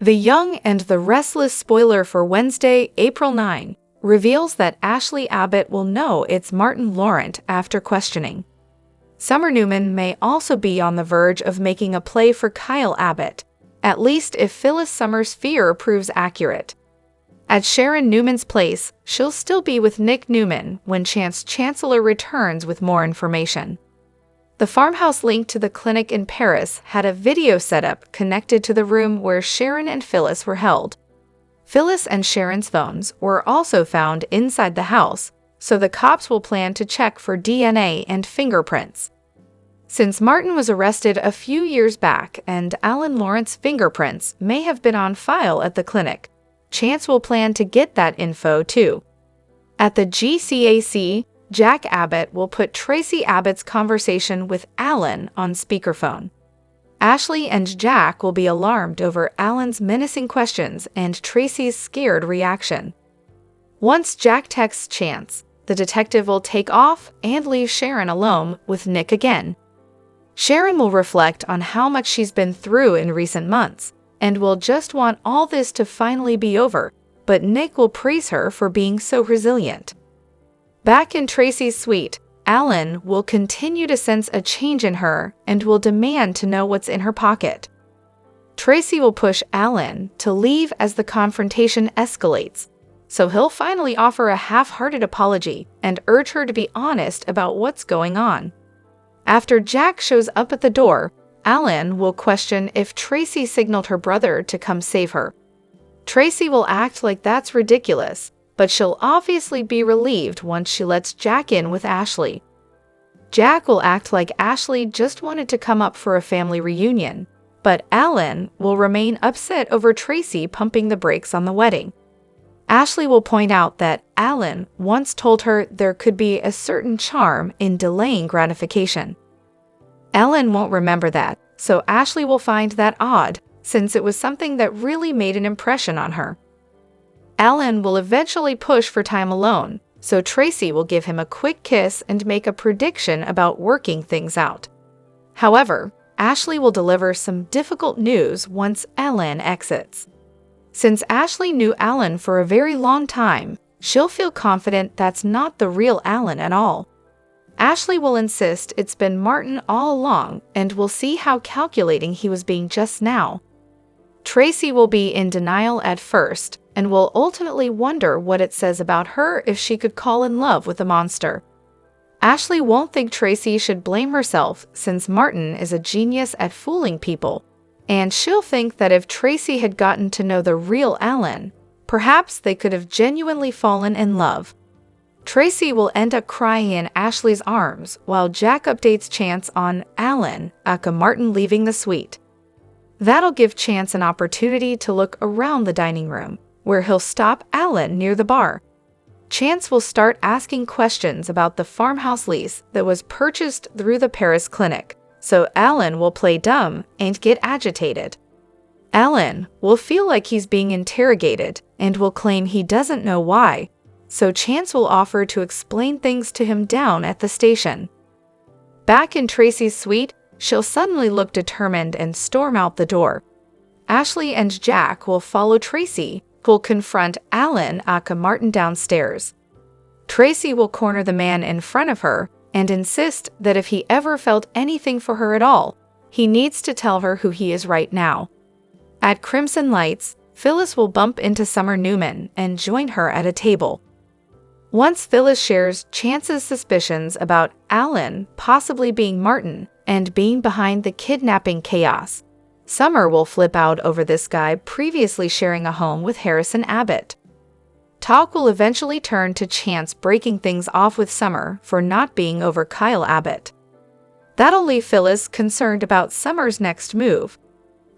The Young and the Restless spoiler for Wednesday, April 9, reveals that Ashley Abbott will know it's Martin Laurent after questioning. Summer Newman may also be on the verge of making a play for Kyle Abbott, at least if Phyllis Summers' fear proves accurate. At Sharon Newman's place, she'll still be with Nick Newman when Chance Chancellor returns with more information. The farmhouse linked to the clinic in Paris had a video setup connected to the room where Sharon and Phyllis were held. Phyllis and Sharon's phones were also found inside the house, so the cops will plan to check for DNA and fingerprints. Since Martin was arrested a few years back and Alan Laurent's fingerprints may have been on file at the clinic, Chance will plan to get that info too. At the GCAC, Jack Abbott will put Tracy Abbott's conversation with Alan on speakerphone. Ashley and Jack will be alarmed over Alan's menacing questions and Tracy's scared reaction. Once Jack texts Chance, the detective will take off and leave Sharon alone with Nick again. Sharon will reflect on how much she's been through in recent months and will just want all this to finally be over, but Nick will praise her for being so resilient. Back in Tracy's suite, Alan will continue to sense a change in her and will demand to know what's in her pocket. Tracy will push Alan to leave as the confrontation escalates, so he'll finally offer a half-hearted apology and urge her to be honest about what's going on. After Jack shows up at the door, Alan will question if Tracy signaled her brother to come save her. Tracy will act like that's ridiculous, but she'll obviously be relieved once she lets Jack in with Ashley. Jack will act like Ashley just wanted to come up for a family reunion, but Alan will remain upset over Tracy pumping the brakes on the wedding. Ashley will point out that Alan once told her there could be a certain charm in delaying gratification. Alan won't remember that, so Ashley will find that odd, since it was something that really made an impression on her. Alan will eventually push for time alone, so Tracy will give him a quick kiss and make a prediction about working things out. However, Ashley will deliver some difficult news once Alan exits. Since Ashley knew Alan for a very long time, she'll feel confident that's not the real Alan at all. Ashley will insist it's been Martin all along and will see how calculating he was being just now. Tracy will be in denial at first and will ultimately wonder what it says about her if she could fall in love with a monster. Ashley won't think Tracy should blame herself since Martin is a genius at fooling people, and she'll think that if Tracy had gotten to know the real Alan, perhaps they could have genuinely fallen in love. Tracy will end up crying in Ashley's arms while Jack updates Chance on Alan, aka Martin leaving the suite. That'll give Chance an opportunity to look around the dining room, where he'll stop Alan near the bar. Chance will start asking questions about the farmhouse lease that was purchased through the Paris clinic, so Alan will play dumb and get agitated. Alan will feel like he's being interrogated and will claim he doesn't know why, so Chance will offer to explain things to him down at the station. Back in Tracy's suite, she'll suddenly look determined and storm out the door. Ashley and Jack will follow Tracy, who will confront Alan aka Martin downstairs. Tracy will corner the man in front of her and insist that if he ever felt anything for her at all, he needs to tell her who he is right now. At Crimson Lights, Phyllis will bump into Summer Newman and join her at a table. Once Phyllis shares Chance's suspicions about Alan possibly being Martin and being behind the kidnapping chaos, Summer will flip out over this guy previously sharing a home with Harrison Abbott. Talk will eventually turn to Chance breaking things off with Summer for not being over Kyle Abbott. That'll leave Phyllis concerned about Summer's next move.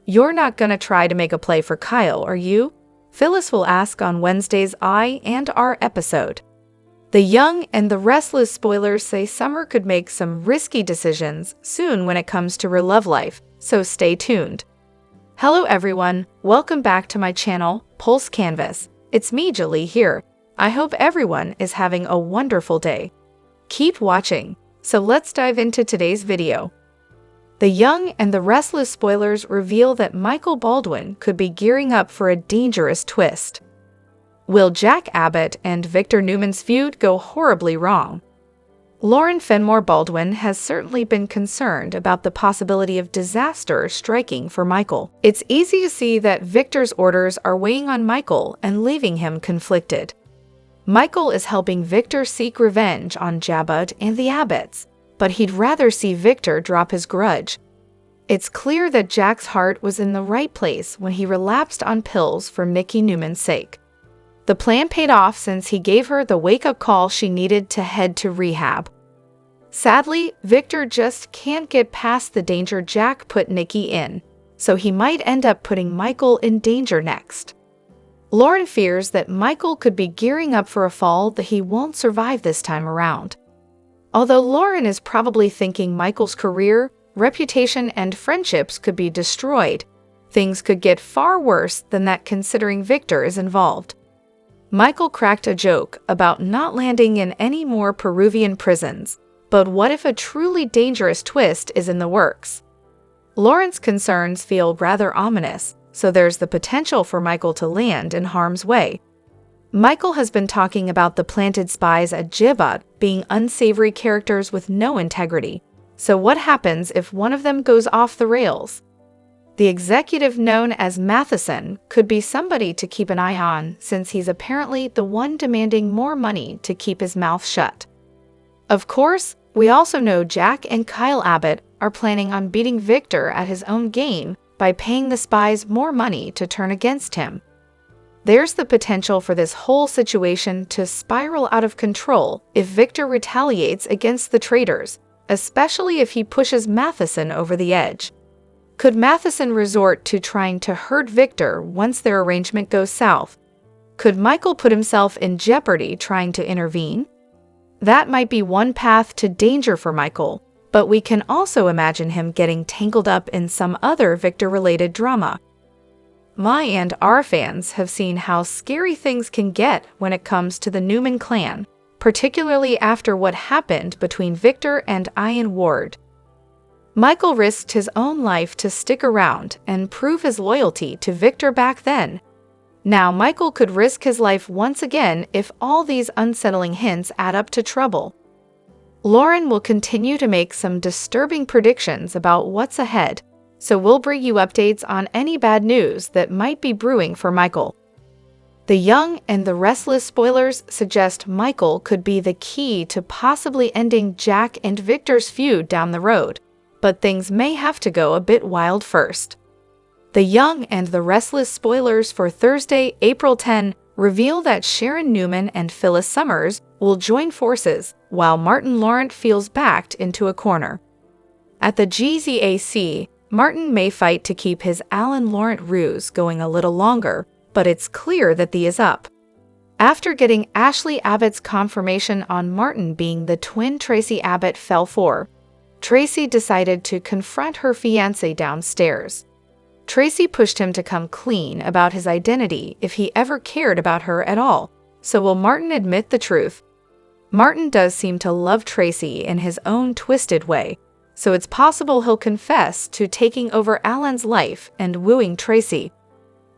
"You're not gonna try to make a play for Kyle, are you?" Phyllis will ask on Wednesday's I&R episode. The Young and the Restless spoilers say Summer could make some risky decisions soon when it comes to her love life, so stay tuned. Hello everyone, welcome back to my channel, Pulse Canvas. It's me, Julie, here. I hope everyone is having a wonderful day. Keep watching. So let's dive into today's video. The Young and the Restless spoilers reveal that Michael Baldwin could be gearing up for a dangerous twist. Will Jack Abbott and Victor Newman's feud go horribly wrong? Lauren Fenmore Baldwin has certainly been concerned about the possibility of disaster striking for Michael. It's easy to see that Victor's orders are weighing on Michael and leaving him conflicted. Michael is helping Victor seek revenge on Jabba and the Abbotts, but he'd rather see Victor drop his grudge. It's clear that Jack's heart was in the right place when he relapsed on pills for Mickey Newman's sake. The plan paid off since he gave her the wake-up call she needed to head to rehab. Sadly, Victor just can't get past the danger Jack put Nikki in, so he might end up putting Michael in danger next. Lauren fears that Michael could be gearing up for a fall that he won't survive this time around. Although Lauren is probably thinking Michael's career, reputation, and friendships could be destroyed, things could get far worse than that considering Victor is involved. Michael cracked a joke about not landing in any more Peruvian prisons, but what if a truly dangerous twist is in the works? Lauren's concerns feel rather ominous, so there's the potential for Michael to land in harm's way. Michael has been talking about the planted spies at GCAC being unsavory characters with no integrity, so what happens if one of them goes off the rails? The executive known as Matheson could be somebody to keep an eye on since he's apparently the one demanding more money to keep his mouth shut. Of course, we also know Jack and Kyle Abbott are planning on beating Victor at his own game by paying the spies more money to turn against him. There's the potential for this whole situation to spiral out of control if Victor retaliates against the traitors, especially if he pushes Matheson over the edge. Could Matheson resort to trying to hurt Victor once their arrangement goes south? Could Michael put himself in jeopardy trying to intervene? That might be one path to danger for Michael, but we can also imagine him getting tangled up in some other Victor-related drama. My and our fans have seen how scary things can get when it comes to the Newman clan, particularly after what happened between Victor and Ian Ward. Michael risked his own life to stick around and prove his loyalty to Victor back then. Now Michael could risk his life once again if all these unsettling hints add up to trouble. Lauren will continue to make some disturbing predictions about what's ahead, so we'll bring you updates on any bad news that might be brewing for Michael. The Young and the Restless spoilers suggest Michael could be the key to possibly ending Jack and Victor's feud down the road, but things may have to go a bit wild first. The Young and the Restless spoilers for Thursday, April 10, reveal that Sharon Newman and Phyllis Summers will join forces while Martin Lawrent feels backed into a corner. At the GCAC, Martin may fight to keep his Alan Lawrent ruse going a little longer, but it's clear that the is up. After getting Ashley Abbott's confirmation on Martin being the twin Tracy Abbott fell for, Tracy decided to confront her fiancé downstairs. Tracy pushed him to come clean about his identity if he ever cared about her at all, so will Martin admit the truth? Martin does seem to love Tracy in his own twisted way, so it's possible he'll confess to taking over Alan's life and wooing Tracy.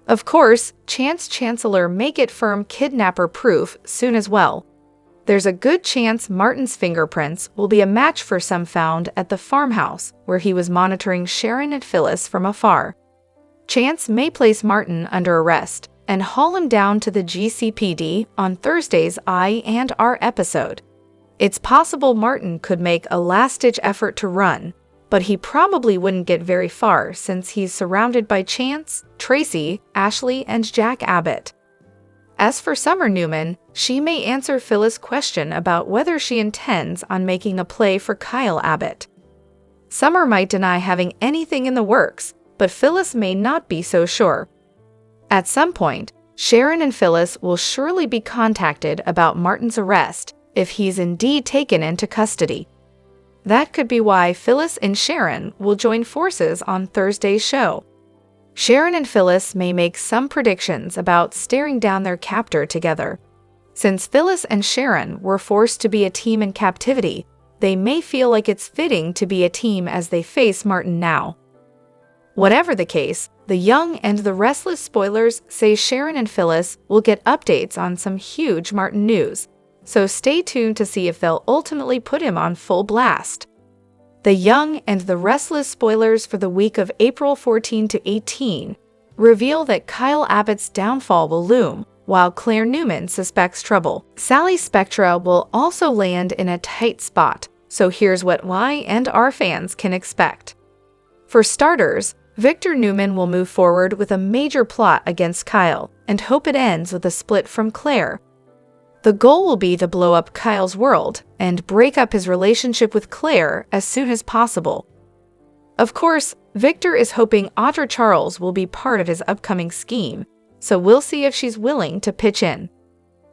Of course, Chance Chancellor may get firm kidnapper proof soon as well. There's a good chance Martin's fingerprints will be a match for some found at the farmhouse where he was monitoring Sharon and Phyllis from afar. Chance may place Martin under arrest and haul him down to the GCPD on Thursday's I and R episode. It's possible Martin could make a last-ditch effort to run, but he probably wouldn't get very far since he's surrounded by Chance, Tracy, Ashley, and Jack Abbott. As for Summer Newman, she may answer Phyllis' question about whether she intends on making a play for Kyle Abbott. Summer might deny having anything in the works, but Phyllis may not be so sure. At some point, Sharon and Phyllis will surely be contacted about Martin's arrest if he's indeed taken into custody. That could be why Phyllis and Sharon will join forces on Thursday's show. Sharon and Phyllis may make some predictions about staring down their captor together. Since Phyllis and Sharon were forced to be a team in captivity, they may feel like it's fitting to be a team as they face Martin now. Whatever the case, the Young and the Restless spoilers say Sharon and Phyllis will get updates on some huge Martin news, so stay tuned to see if they'll ultimately put him on full blast. The Young and the Restless spoilers for the week of April 14 to 18 reveal that Kyle Abbott's downfall will loom, while Claire Newman suspects trouble. Sally's Spectra will also land in a tight spot, so here's what Y and R fans can expect. For starters, Victor Newman will move forward with a major plot against Kyle and hope it ends with a split from Claire. The goal will be to blow up Kyle's world and break up his relationship with Claire as soon as possible. Of course, Victor is hoping Audra Charles will be part of his upcoming scheme, so we'll see if she's willing to pitch in.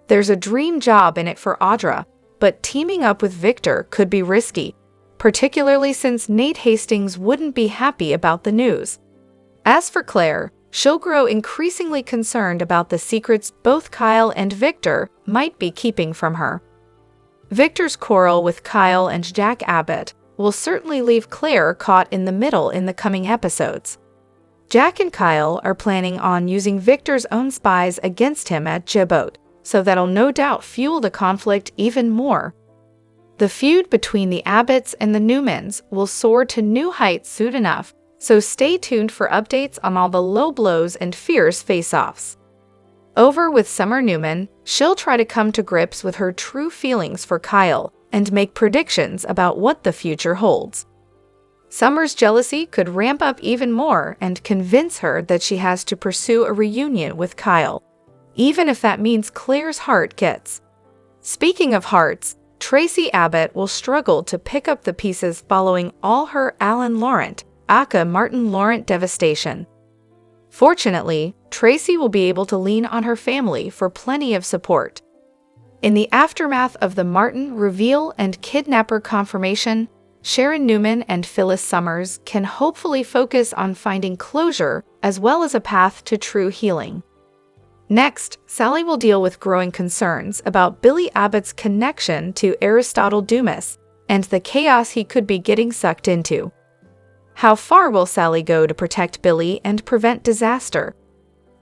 There's a dream job in it for Audra, but teaming up with Victor could be risky, particularly since Nate Hastings wouldn't be happy about the news. As for Claire, she'll grow increasingly concerned about the secrets both Kyle and Victor might be keeping from her. Victor's quarrel with Kyle and Jack Abbott will certainly leave Claire caught in the middle in the coming episodes. Jack and Kyle are planning on using Victor's own spies against him at Djibouti, so that'll no doubt fuel the conflict even more. The feud between the Abbotts and the Newmans will soar to new heights soon enough, so stay tuned for updates on all the low blows and fierce face-offs. Over with Summer Newman, she'll try to come to grips with her true feelings for Kyle and make predictions about what the future holds. Summer's jealousy could ramp up even more and convince her that she has to pursue a reunion with Kyle, even if that means Claire's heart gets. Speaking of hearts, Tracy Abbott will struggle to pick up the pieces following all her Alan Laurent, aka Martin Laurent devastation. Fortunately, Tracy will be able to lean on her family for plenty of support. In the aftermath of the Martin reveal and kidnapper confirmation, Sharon Newman and Phyllis Summers can hopefully focus on finding closure as well as a path to true healing. Next, Sally will deal with growing concerns about Billy Abbott's connection to Aristotle Dumas and the chaos he could be getting sucked into. How far will Sally go to protect Billy and prevent disaster?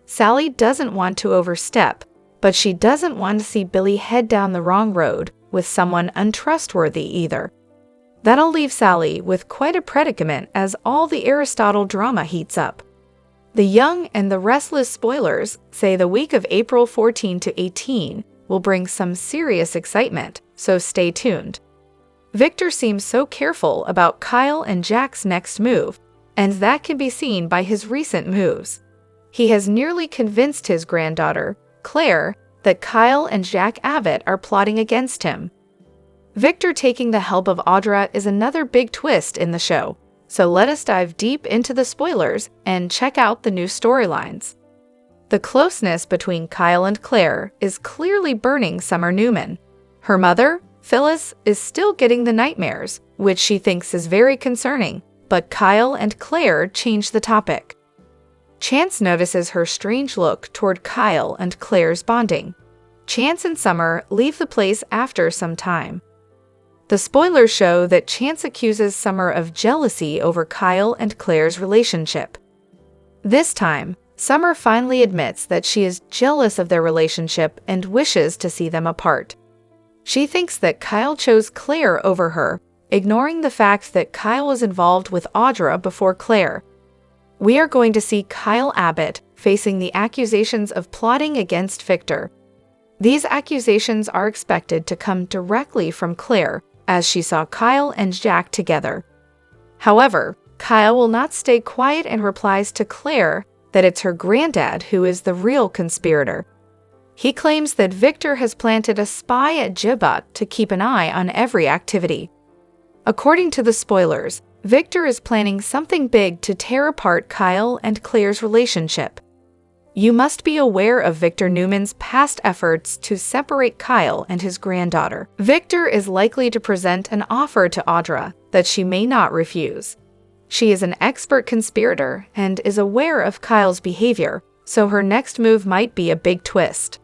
Sally doesn't want to overstep, but she doesn't want to see Billy head down the wrong road with someone untrustworthy either. That'll leave Sally with quite a predicament as all the Aristotle drama heats up. The Young and the Restless spoilers say the week of April 14 to 18 will bring some serious excitement, so stay tuned. Victor seems so careful about Kyle and Jack's next move, and that can be seen by his recent moves. He has nearly convinced his granddaughter, Claire, that Kyle and Jack Abbott are plotting against him. Victor taking the help of Audra is another big twist in the show, so let us dive deep into the spoilers and check out the new storylines. The closeness between Kyle and Claire is clearly burning Summer Newman. Her mother, Phyllis, is still getting the nightmares, which she thinks is very concerning, but Kyle and Claire change the topic. Chance notices her strange look toward Kyle and Claire's bonding. Chance and Summer leave the place after some time. The spoilers show that Chance accuses Summer of jealousy over Kyle and Claire's relationship. This time, Summer finally admits that she is jealous of their relationship and wishes to see them apart. She thinks that Kyle chose Claire over her, ignoring the fact that Kyle was involved with Audra before Claire. We are going to see Kyle Abbott facing the accusations of plotting against Victor. These accusations are expected to come directly from Claire, as she saw Kyle and Jack together. However, Kyle will not stay quiet and replies to Claire that it's her granddad who is the real conspirator. He claims that Victor has planted a spy at Djibouti to keep an eye on every activity. According to the spoilers, Victor is planning something big to tear apart Kyle and Claire's relationship. You must be aware of Victor Newman's past efforts to separate Kyle and his granddaughter. Victor is likely to present an offer to Audra that she may not refuse. She is an expert conspirator and is aware of Kyle's behavior, so her next move might be a big twist.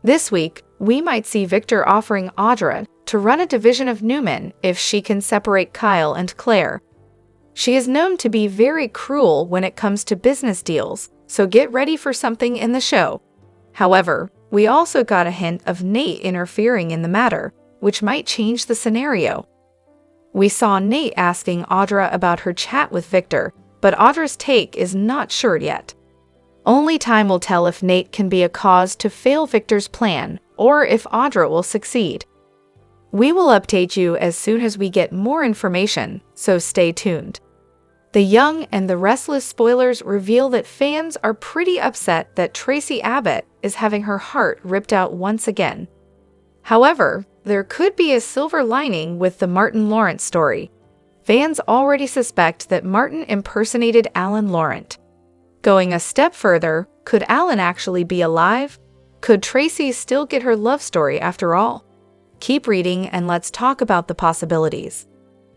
This week, we might see Victor offering Audra to run a division of Newman if she can separate Kyle and Claire. She is known to be very cruel when it comes to business deals, so get ready for something in the show. However, we also got a hint of Nate interfering in the matter, which might change the scenario. We saw Nate asking Audra about her chat with Victor, but Audra's take is not sure yet. Only time will tell if Nate can be a cause to fail Victor's plan, or if Audra will succeed. We will update you as soon as we get more information, so stay tuned. The Young and the Restless spoilers reveal that fans are pretty upset that Tracy Abbott is having her heart ripped out once again. However, there could be a silver lining with the Martin Lawrence story. Fans already suspect that Martin impersonated Alan Laurent. Going a step further, could Alan actually be alive? Could Tracy still get her love story after all? Keep reading and let's talk about the possibilities.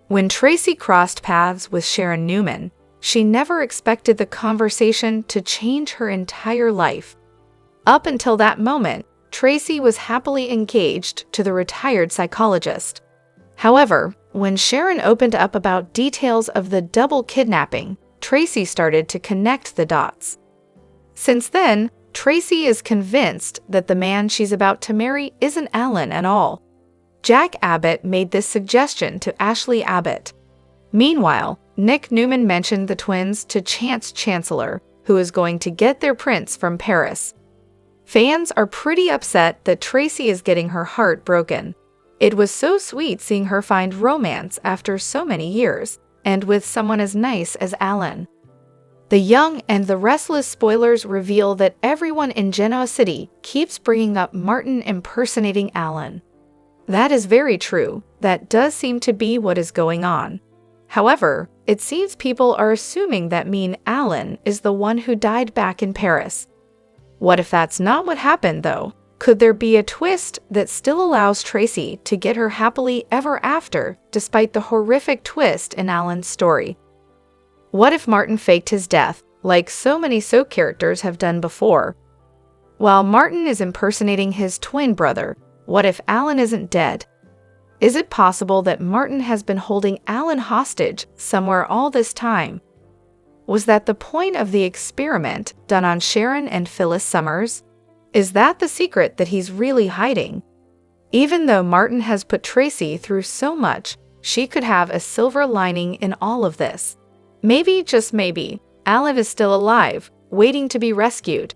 When Tracy crossed paths with Sharon Newman, she never expected the conversation to change her entire life. Up until that moment, Tracy was happily engaged to the retired psychologist. However, when Sharon opened up about details of the double kidnapping, Tracy started to connect the dots. Since then, Tracy is convinced that the man she's about to marry isn't Alan at all. Jack Abbott made this suggestion to Ashley Abbott. Meanwhile, Nick Newman mentioned the twins to Chance Chancellor, who is going to get their prince from Paris. Fans are pretty upset that Tracy is getting her heart broken. It was so sweet seeing her find romance after so many years, and with someone as nice as Alan. The Young and the Restless spoilers reveal that everyone in Genoa City keeps bringing up Martin impersonating Alan. That is very true. That does seem to be what is going on. However, it seems people are assuming that Alan is the one who died back in Paris. What if that's not what happened, though? Could there be a twist that still allows Tracy to get her happily ever after, despite the horrific twist in Alan's story? What if Martin faked his death, like so many soap characters have done before? While Martin is impersonating his twin brother, what if Alan isn't dead? Is it possible that Martin has been holding Alan hostage somewhere all this time? Was that the point of the experiment done on Sharon and Phyllis Summers? Is that the secret that he's really hiding? Even though Martin has put Tracy through so much, she could have a silver lining in all of this. Maybe, just maybe, Alan is still alive, waiting to be rescued.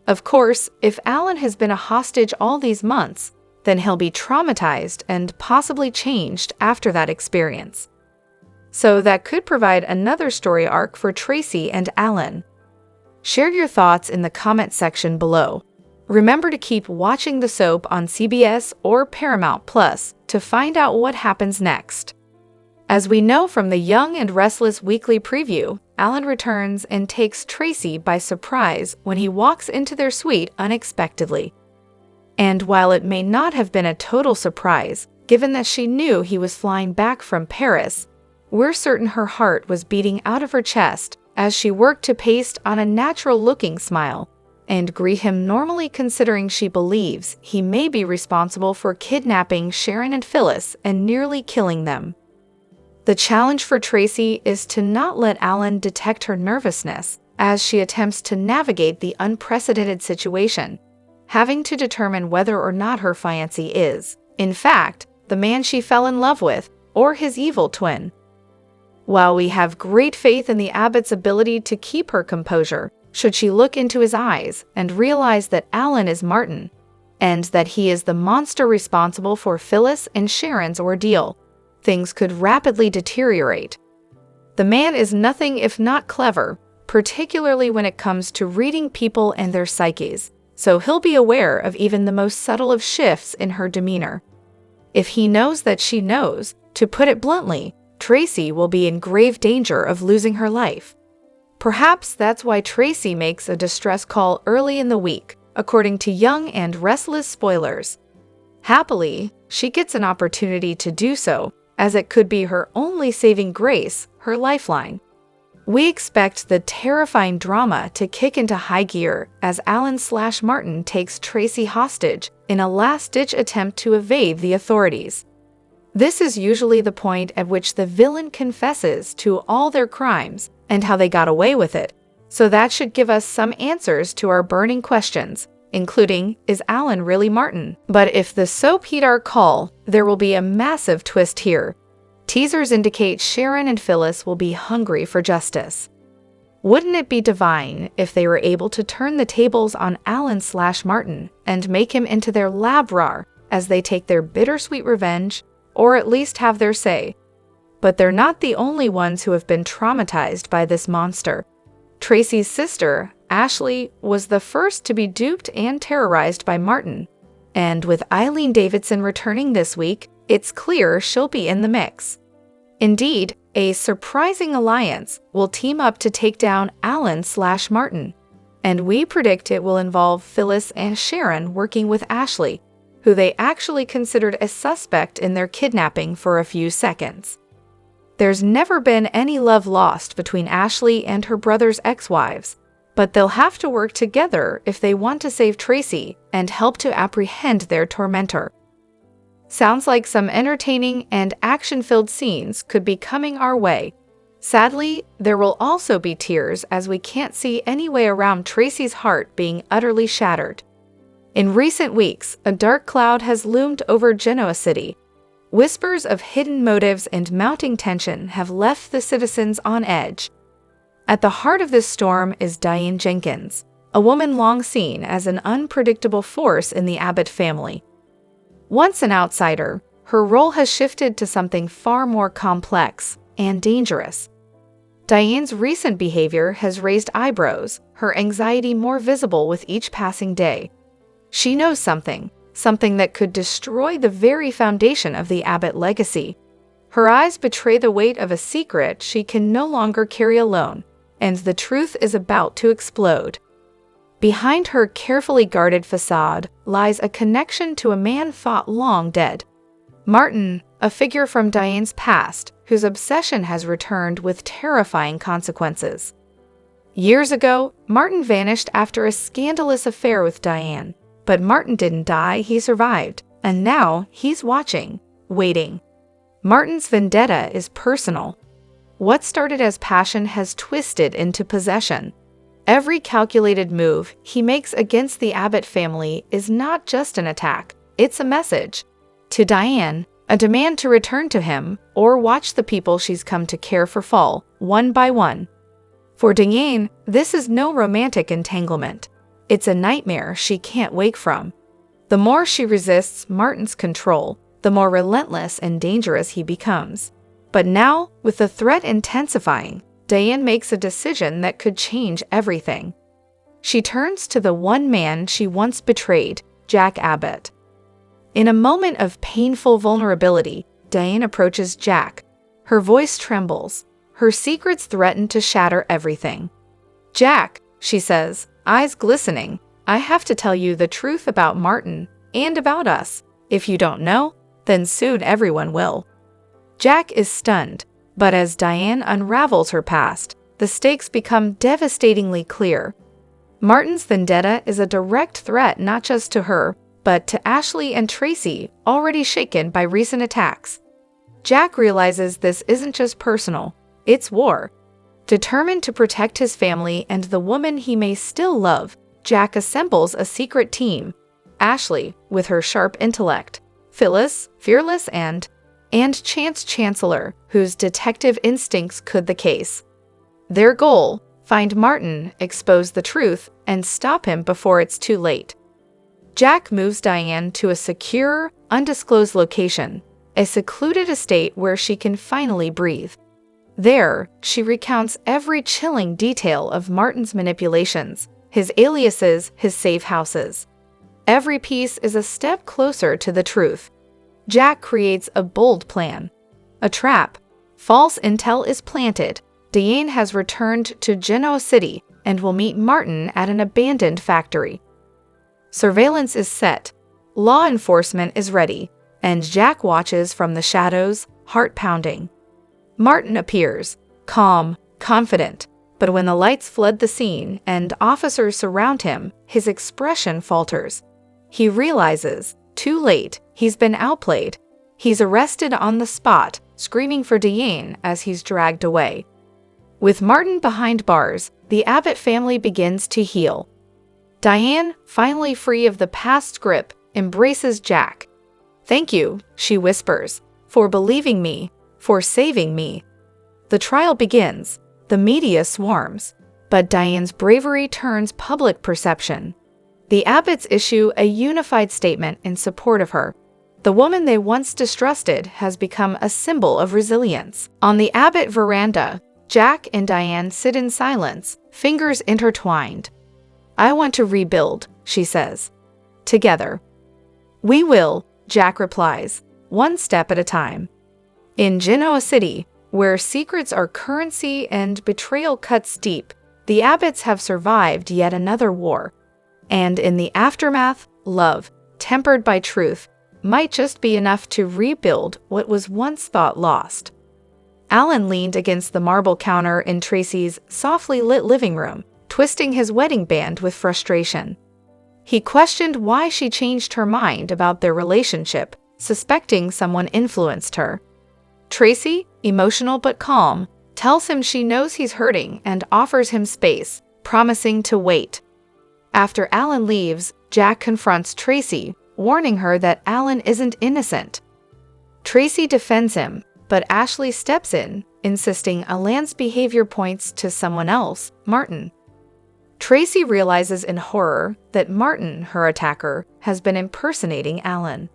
Of course, if Alan has been a hostage all these months, then he'll be traumatized and possibly changed after that experience. So that could provide another story arc for Tracy and Alan. Share your thoughts in the comment section below. Remember to keep watching the soap on CBS or Paramount Plus to find out what happens next. As we know from the Young and Restless weekly preview, Alan returns and takes Tracy by surprise when he walks into their suite unexpectedly. And while it may not have been a total surprise, given that she knew he was flying back from Paris, we're certain her heart was beating out of her chest as she worked to paste on a natural-looking smile and greet him normally, considering she believes he may be responsible for kidnapping Sharon and Phyllis and nearly killing them. The challenge for Tracy is to not let Alan detect her nervousness as she attempts to navigate the unprecedented situation, having to determine whether or not her fiancé is, in fact, the man she fell in love with, or his evil twin. While we have great faith in the Abbott's ability to keep her composure, should she look into his eyes and realize that Alan is Martin, and that he is the monster responsible for Phyllis and Sharon's ordeal, things could rapidly deteriorate. The man is nothing if not clever, particularly when it comes to reading people and their psyches, so he'll be aware of even the most subtle of shifts in her demeanor. If he knows that she knows, to put it bluntly, Tracy will be in grave danger of losing her life. Perhaps that's why Tracy makes a distress call early in the week, according to Young and Restless spoilers. Happily, she gets an opportunity to do so, as it could be her only saving grace, her lifeline. We expect the terrifying drama to kick into high gear as Alan/Martin takes Tracy hostage in a last-ditch attempt to evade the authorities. This is usually the point at which the villain confesses to all their crimes and how they got away with it. So that should give us some answers to our burning questions, including, is Alan really Martin? But if the soap heed our call, there will be a massive twist here. Teasers indicate Sharon and Phyllis will be hungry for justice. Wouldn't it be divine if they were able to turn the tables on Alan/Martin and make him into their lab rar as they take their bittersweet revenge, or at least have their say? But they're not the only ones who have been traumatized by this monster. Tracy's sister, Ashley, was the first to be duped and terrorized by Martin. And with Eileen Davidson returning this week, it's clear she'll be in the mix. Indeed, a surprising alliance will team up to take down Alan/Martin. And we predict it will involve Phyllis and Sharon working with Ashley, who they actually considered a suspect in their kidnapping for a few seconds. There's never been any love lost between Ashley and her brother's ex-wives, but they'll have to work together if they want to save Tracy and help to apprehend their tormentor. Sounds like some entertaining and action-filled scenes could be coming our way. Sadly, there will also be tears as we can't see any way around Tracy's heart being utterly shattered. In recent weeks, a dark cloud has loomed over Genoa City. Whispers of hidden motives and mounting tension have left the citizens on edge. At the heart of this storm is Diane Jenkins, a woman long seen as an unpredictable force in the Abbott family. Once an outsider, her role has shifted to something far more complex and dangerous. Diane's recent behavior has raised eyebrows, her anxiety more visible with each passing day. She knows something that could destroy the very foundation of the Abbott legacy. Her eyes betray the weight of a secret she can no longer carry alone, and the truth is about to explode. Behind her carefully guarded facade lies a connection to a man thought long dead. Martin, a figure from Diane's past, whose obsession has returned with terrifying consequences. Years ago, Martin vanished after a scandalous affair with Diane. But Martin didn't die, he survived, and now he's watching, waiting. Martin's vendetta is personal. What started as passion has twisted into possession. Every calculated move he makes against the Abbott family is not just an attack, it's a message. To Diane, a demand to return to him or watch the people she's come to care for fall, one by one. For Diane, this is no romantic entanglement. It's a nightmare she can't wake from. The more she resists Martin's control, the more relentless and dangerous he becomes. But now, with the threat intensifying, Diane makes a decision that could change everything. She turns to the one man she once betrayed, Jack Abbott. In a moment of painful vulnerability, Diane approaches Jack. Her voice trembles. Her secrets threaten to shatter everything. "Jack," she says, eyes glistening, "I have to tell you the truth about Martin and about us. If you don't know, then soon everyone will." Jack is stunned, but as Diane unravels her past, the stakes become devastatingly clear. Martin's vendetta is a direct threat not just to her, but to Ashley and Tracy, already shaken by recent attacks. Jack realizes this isn't just personal, it's war. Determined to protect his family and the woman he may still love, Jack assembles a secret team. Ashley, with her sharp intellect, Phyllis, fearless and Chance Chancellor, whose detective instincts could the case. Their goal, find Martin, expose the truth, and stop him before it's too late. Jack moves Diane to a secure, undisclosed location, a secluded estate where she can finally breathe. There, she recounts every chilling detail of Martin's manipulations, his aliases, his safe houses. Every piece is a step closer to the truth. Jack creates a bold plan. A trap. False intel is planted. Diane has returned to Genoa City and will meet Martin at an abandoned factory. Surveillance is set. Law enforcement is ready, and Jack watches from the shadows, heart pounding. Martin appears, calm, confident, but when the lights flood the scene and officers surround him, his expression falters. He realizes, too late, he's been outplayed. He's arrested on the spot, screaming for Diane as he's dragged away. With Martin behind bars, the Abbott family begins to heal. Diane, finally free of the past's grip, embraces Jack. "Thank you," she whispers, "for believing me, for saving me." The trial begins. The media swarms, but Diane's bravery turns public perception. The Abbotts issue a unified statement in support of her. The woman they once distrusted has become a symbol of resilience. On the Abbott veranda, Jack and Diane sit in silence, fingers intertwined. "I want to rebuild," she says. "Together." "We will," Jack replies, "one step at a time." In Genoa City, where secrets are currency and betrayal cuts deep, the Abbotts have survived yet another war. And in the aftermath, love, tempered by truth, might just be enough to rebuild what was once thought lost. Alan leaned against the marble counter in Tracy's softly lit living room, twisting his wedding band with frustration. He questioned why she changed her mind about their relationship, suspecting someone influenced her. Tracy, emotional but calm, tells him she knows he's hurting and offers him space, promising to wait. After Alan leaves, Jack confronts Tracy, warning her that Alan isn't innocent. Tracy defends him, but Ashley steps in, insisting Alan's behavior points to someone else, Martin. Tracy realizes in horror that Martin, her attacker, has been impersonating Alan.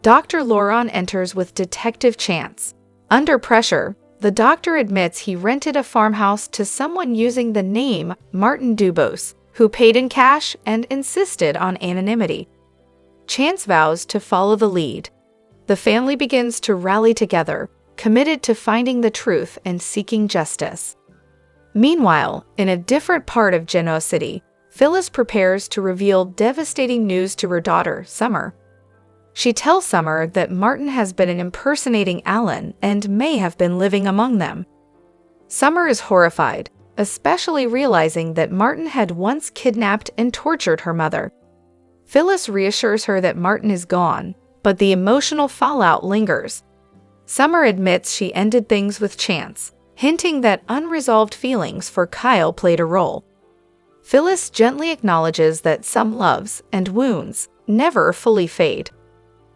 Dr. Laurent enters with Detective Chance. Under pressure, the doctor admits he rented a farmhouse to someone using the name Martin Dubose, who paid in cash and insisted on anonymity. Chance vows to follow the lead. The family begins to rally together, committed to finding the truth and seeking justice. Meanwhile, in a different part of Genoa City, Phyllis prepares to reveal devastating news to her daughter, Summer. She tells Summer that Martin has been impersonating Alan and may have been living among them. Summer is horrified, especially realizing that Martin had once kidnapped and tortured her mother. Phyllis reassures her that Martin is gone, but the emotional fallout lingers. Summer admits she ended things with Chance, hinting that unresolved feelings for Kyle played a role. Phyllis gently acknowledges that some loves and wounds never fully fade.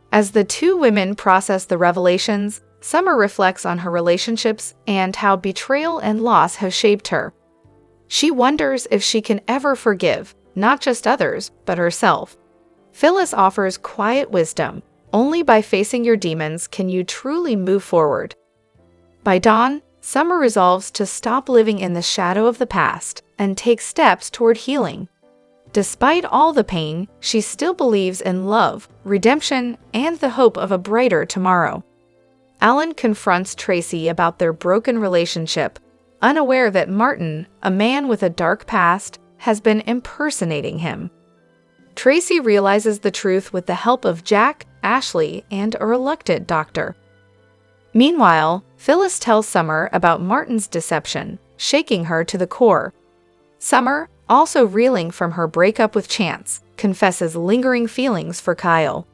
As the two women process the revelations, Summer reflects on her relationships and how betrayal and loss have shaped her. She wonders if she can ever forgive, not just others, but herself. Phyllis offers quiet wisdom. Only by facing your demons can you truly move forward. By dawn, Summer resolves to stop living in the shadow of the past and take steps toward healing. Despite all the pain, she still believes in love, redemption, and the hope of a brighter tomorrow. Alan confronts Tracy about their broken relationship, unaware that Martin, a man with a dark past, has been impersonating him. Tracy realizes the truth with the help of Jack, Ashley, and a reluctant doctor. Meanwhile, Phyllis tells Summer about Martin's deception, shaking her to the core. Summer, also reeling from her breakup with Chance, confesses lingering feelings for Kyle.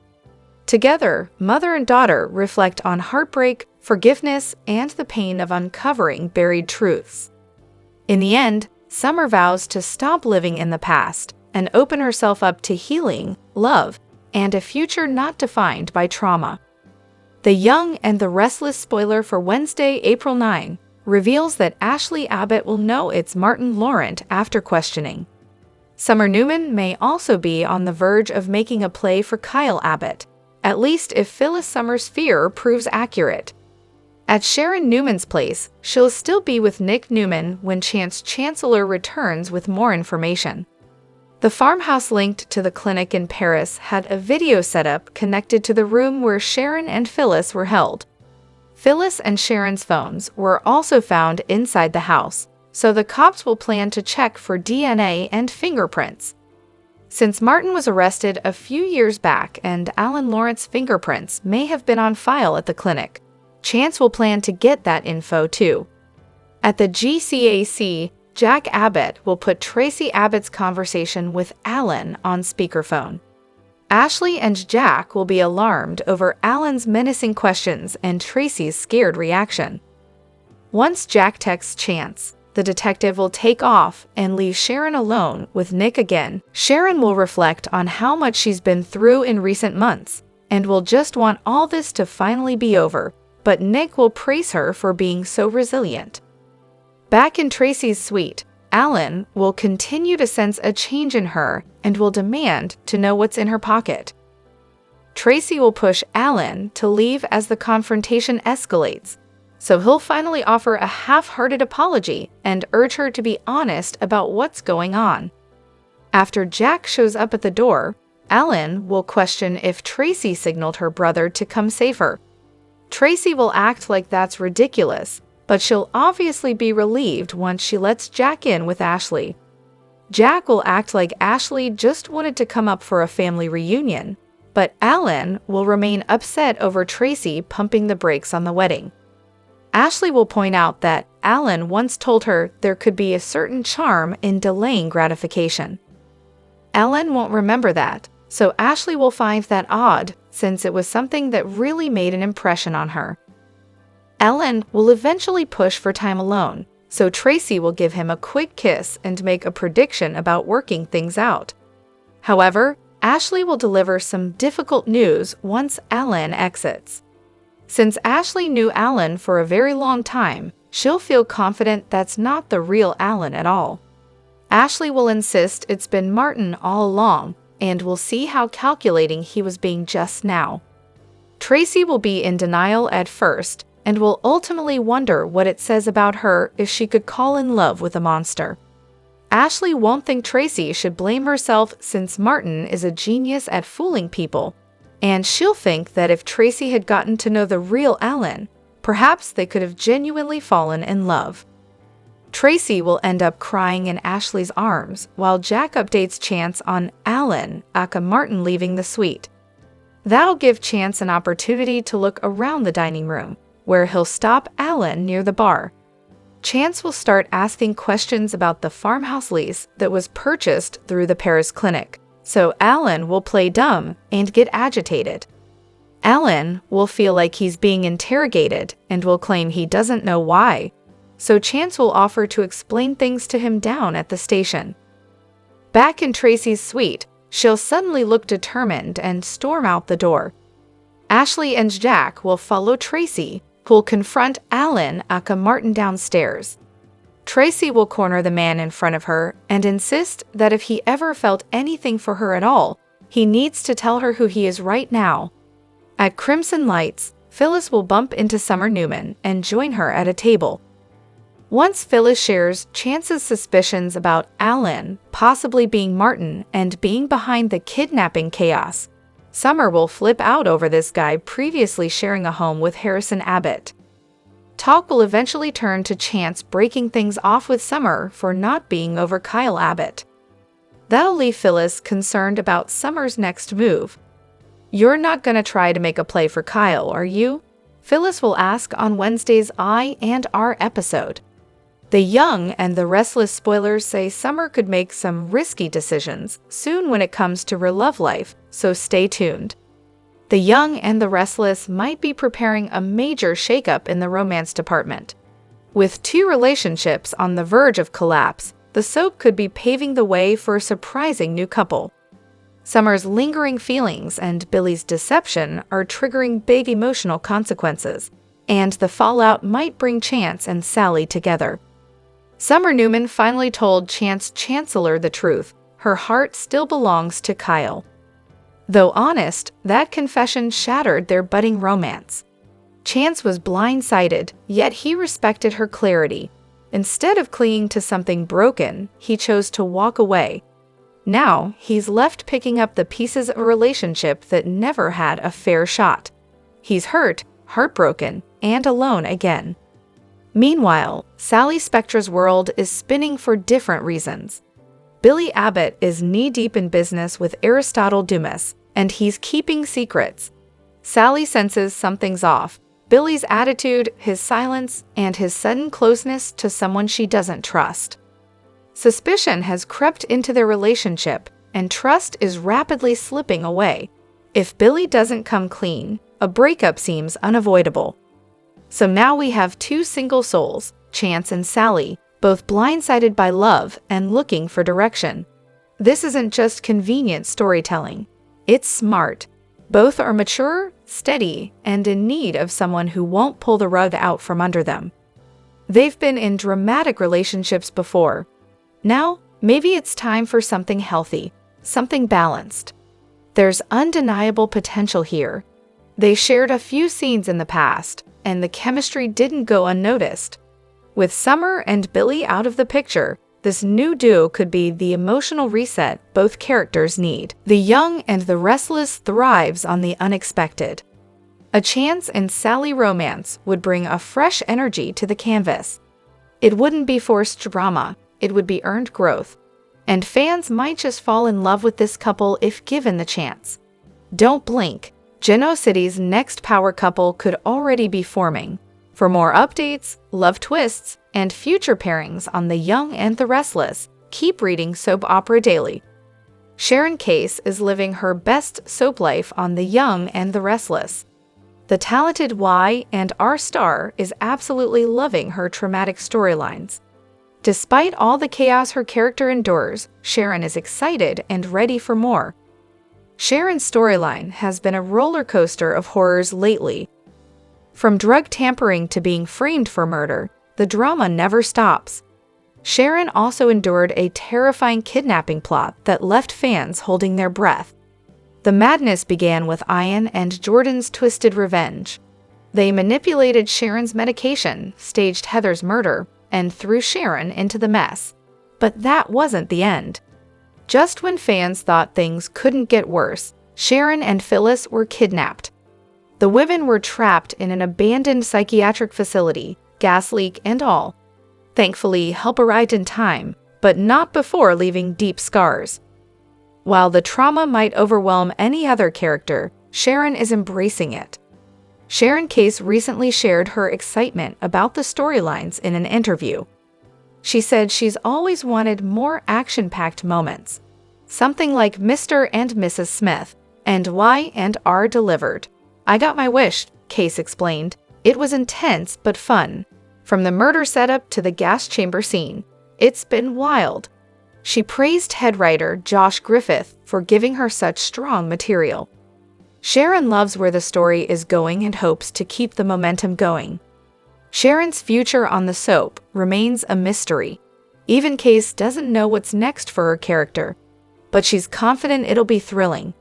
Together, mother and daughter reflect on heartbreak, forgiveness, and the pain of uncovering buried truths. In the end, Summer vows to stop living in the past and open herself up to healing, love, and a future not defined by trauma. The Young and the Restless spoiler for Wednesday, April 9, reveals that Ashley Abbott will know it's Martin Laurent after questioning. Summer Newman may also be on the verge of making a play for Kyle Abbott, at least if Phyllis Summer's fear proves accurate. At Sharon Newman's place, she'll still be with Nick Newman when Chance Chancellor returns with more information. The farmhouse linked to the clinic in Paris had a video setup connected to the room where Sharon and Phyllis were held. Phyllis and Sharon's phones were also found inside the house, so the cops will plan to check for DNA and fingerprints. Since Martin was arrested a few years back and Alan Laurent's fingerprints may have been on file at the clinic, Chance will plan to get that info too. At the GCAC, Jack Abbott will put Tracy Abbott's conversation with Alan on speakerphone. Ashley and Jack will be alarmed over Alan's menacing questions and Tracy's scared reaction. Once Jack texts Chance, the detective will take off and leave Sharon alone with Nick again. Sharon will reflect on how much she's been through in recent months and will just want all this to finally be over, but Nick will praise her for being so resilient. Back in Tracy's suite, Alan will continue to sense a change in her and will demand to know what's in her pocket. Tracy will push Alan to leave as the confrontation escalates, so he'll finally offer a half-hearted apology and urge her to be honest about what's going on. After Jack shows up at the door, Alan will question if Tracy signaled her brother to come save her. Tracy will act like that's ridiculous, but she'll obviously be relieved once she lets Jack in with Ashley. Jack will act like Ashley just wanted to come up for a family reunion, but Alan will remain upset over Tracy pumping the brakes on the wedding. Ashley will point out that Alan once told her there could be a certain charm in delaying gratification. Alan won't remember that, so Ashley will find that odd since it was something that really made an impression on her. Alan will eventually push for time alone, so Tracy will give him a quick kiss and make a prediction about working things out. However, Ashley will deliver some difficult news once Alan exits. Since Ashley knew Alan for a very long time, she'll feel confident that's not the real Alan at all. Ashley will insist it's been Martin all along, and will see how calculating he was being just now. Tracy will be in denial at first, and will ultimately wonder what it says about her if she could fall in love with a monster. Ashley won't think Tracy should blame herself since Martin is a genius at fooling people, and she'll think that if Tracy had gotten to know the real Alan, perhaps they could have genuinely fallen in love. Tracy will end up crying in Ashley's arms while Jack updates Chance on Alan, aka Martin leaving the suite. That'll give Chance an opportunity to look around the dining room, where he'll stop Alan near the bar. Chance will start asking questions about the farmhouse lease that was purchased through the Paris clinic, so Alan will play dumb and get agitated. Alan will feel like he's being interrogated and will claim he doesn't know why, so Chance will offer to explain things to him down at the station. Back in Tracy's suite, she'll suddenly look determined and storm out the door. Ashley and Jack will follow Tracy, who will confront Alan, aka Martin, downstairs. Tracy will corner the man in front of her and insist that if he ever felt anything for her at all, he needs to tell her who he is right now. At Crimson Lights, Phyllis will bump into Summer Newman and join her at a table. Once Phyllis shares Chance's suspicions about Alan possibly being Martin and being behind the kidnapping chaos, Summer will flip out over this guy previously sharing a home with Harrison Abbott. Talk will eventually turn to Chance breaking things off with Summer for not being over Kyle Abbott. That'll leave Phyllis concerned about Summer's next move. "You're not gonna try to make a play for Kyle, are you?" Phyllis will ask on Wednesday's I&R episode. The Young and the Restless spoilers say Summer could make some risky decisions soon when it comes to her love life, so stay tuned. The Young and the Restless might be preparing a major shakeup in the romance department. With two relationships on the verge of collapse, the soap could be paving the way for a surprising new couple. Summer's lingering feelings and Billy's deception are triggering big emotional consequences, and the fallout might bring Chance and Sally together. Summer Newman finally told Chance Chancellor the truth. Her heart still belongs to Kyle. Though honest, that confession shattered their budding romance. Chance was blindsided, yet he respected her clarity. Instead of clinging to something broken, he chose to walk away. Now, he's left picking up the pieces of a relationship that never had a fair shot. He's hurt, heartbroken, and alone again. Meanwhile, Sally Spectra's world is spinning for different reasons. Billy Abbott is knee-deep in business with Aristotle Dumas, and he's keeping secrets. Sally senses something's off. Billy's attitude, his silence, and his sudden closeness to someone she doesn't trust. Suspicion has crept into their relationship, and trust is rapidly slipping away. If Billy doesn't come clean, a breakup seems unavoidable. So now we have two single souls, Chance and Sally, both blindsided by love and looking for direction. This isn't just convenient storytelling. It's smart. Both are mature, steady, and in need of someone who won't pull the rug out from under them. They've been in dramatic relationships before. Now, maybe it's time for something healthy, something balanced. There's undeniable potential here. They shared a few scenes in the past, and the chemistry didn't go unnoticed. With Summer and Billy out of the picture, this new duo could be the emotional reset both characters need. The young and the restless thrives on the unexpected. A Chance and Sally romance would bring a fresh energy to the canvas. It wouldn't be forced drama, it would be earned growth. And fans might just fall in love with this couple if given the chance. Don't blink. Genoa City's next power couple could already be forming. For more updates, love twists, and future pairings on The Young and the Restless, keep reading Soap Opera Daily. Sharon Case is living her best soap life on The Young and the Restless. The talented Y and R star is absolutely loving her traumatic storylines. Despite all the chaos her character endures, Sharon is excited and ready for more. Sharon's storyline has been a roller coaster of horrors lately. From drug tampering to being framed for murder, the drama never stops. Sharon also endured a terrifying kidnapping plot that left fans holding their breath. The madness began with Ian and Jordan's twisted revenge. They manipulated Sharon's medication, staged Heather's murder, and threw Sharon into the mess. But that wasn't the end. Just when fans thought things couldn't get worse, Sharon and Phyllis were kidnapped. The women were trapped in an abandoned psychiatric facility, gas leak and all. Thankfully, help arrived in time, but not before leaving deep scars. While the trauma might overwhelm any other character, Sharon is embracing it. Sharon Case recently shared her excitement about the storylines in an interview. She said she's always wanted more action-packed moments. Something like Mr. and Mrs. Smith, and Y and R delivered. "I got my wish," Case explained. "It was intense but fun. From the murder setup to the gas chamber scene, it's been wild." She praised head writer Josh Griffith for giving her such strong material. Sharon loves where the story is going and hopes to keep the momentum going. Sharon's future on the soap remains a mystery. Even Case doesn't know what's next for her character, but she's confident it'll be thrilling.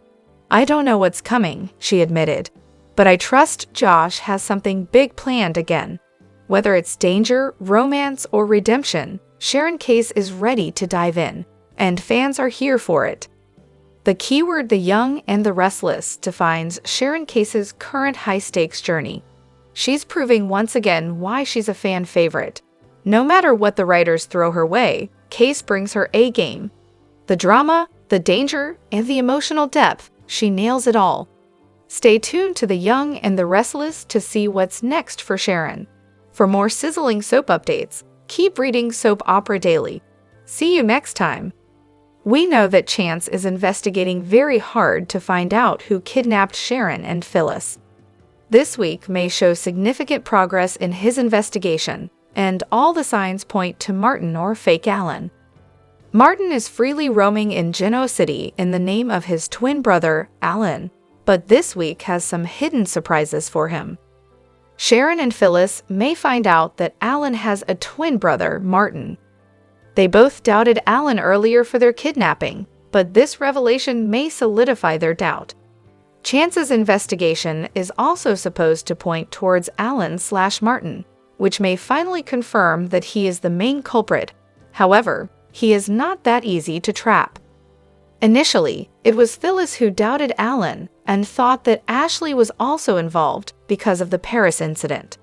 "I don't know what's coming," she admitted, "but I trust Josh has something big planned again." Whether it's danger, romance, or redemption, Sharon Case is ready to dive in, and fans are here for it. The keyword "The Young and the Restless" defines Sharon Case's current high-stakes journey. She's proving once again why she's a fan favorite. No matter what the writers throw her way, Case brings her A-game. The drama, the danger, and the emotional depth, she nails it all. Stay tuned to The Young and the Restless to see what's next for Sharon. For more sizzling soap updates, keep reading Soap Opera Daily. See you next time. We know that Chance is investigating very hard to find out who kidnapped Sharon and Phyllis. This week may show significant progress in his investigation, and all the signs point to Martin or fake Alan. Martin is freely roaming in Genoa City in the name of his twin brother, Alan, but this week has some hidden surprises for him. Sharon and Phyllis may find out that Alan has a twin brother, Martin. They both doubted Alan earlier for their kidnapping, but this revelation may solidify their doubt. Chance's investigation is also supposed to point towards Alan/Martin, which may finally confirm that he is the main culprit. However, he is not that easy to trap. Initially, it was Phyllis who doubted Alan and thought that Ashley was also involved because of the Paris incident.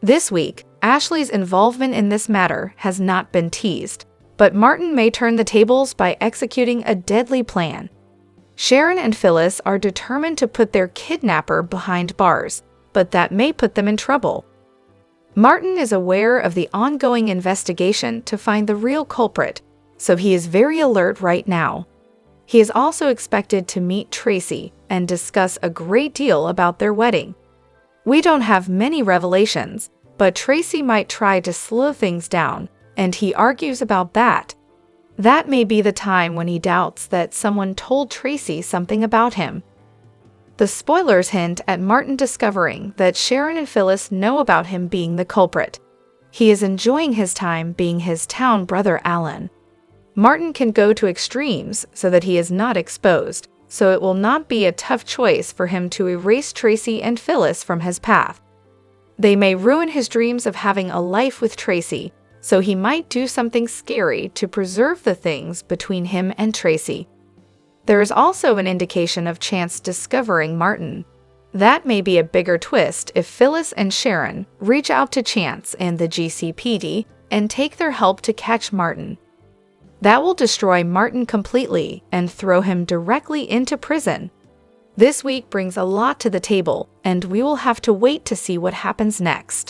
This week, Ashley's involvement in this matter has not been teased, but Martin may turn the tables by executing a deadly plan. Sharon and Phyllis are determined to put their kidnapper behind bars, but that may put them in trouble. Martin is aware of the ongoing investigation to find the real culprit, so he is very alert right now. He is also expected to meet Tracy and discuss a great deal about their wedding. We don't have many revelations, but Tracy might try to slow things down, and he argues about that. That may be the time when he doubts that someone told Tracy something about him. The spoilers hint at Martin discovering that Sharon and Phyllis know about him being the culprit. He is enjoying his time being his town brother Alan. Martin can go to extremes so that he is not exposed, so it will not be a tough choice for him to erase Tracy and Phyllis from his path. They may ruin his dreams of having a life with Tracy, so he might do something scary to preserve the things between him and Tracy. There is also an indication of Chance discovering Martin. That may be a bigger twist if Phyllis and Sharon reach out to Chance and the GCPD and take their help to catch Martin. That will destroy Martin completely and throw him directly into prison. This week brings a lot to the table, and we will have to wait to see what happens next.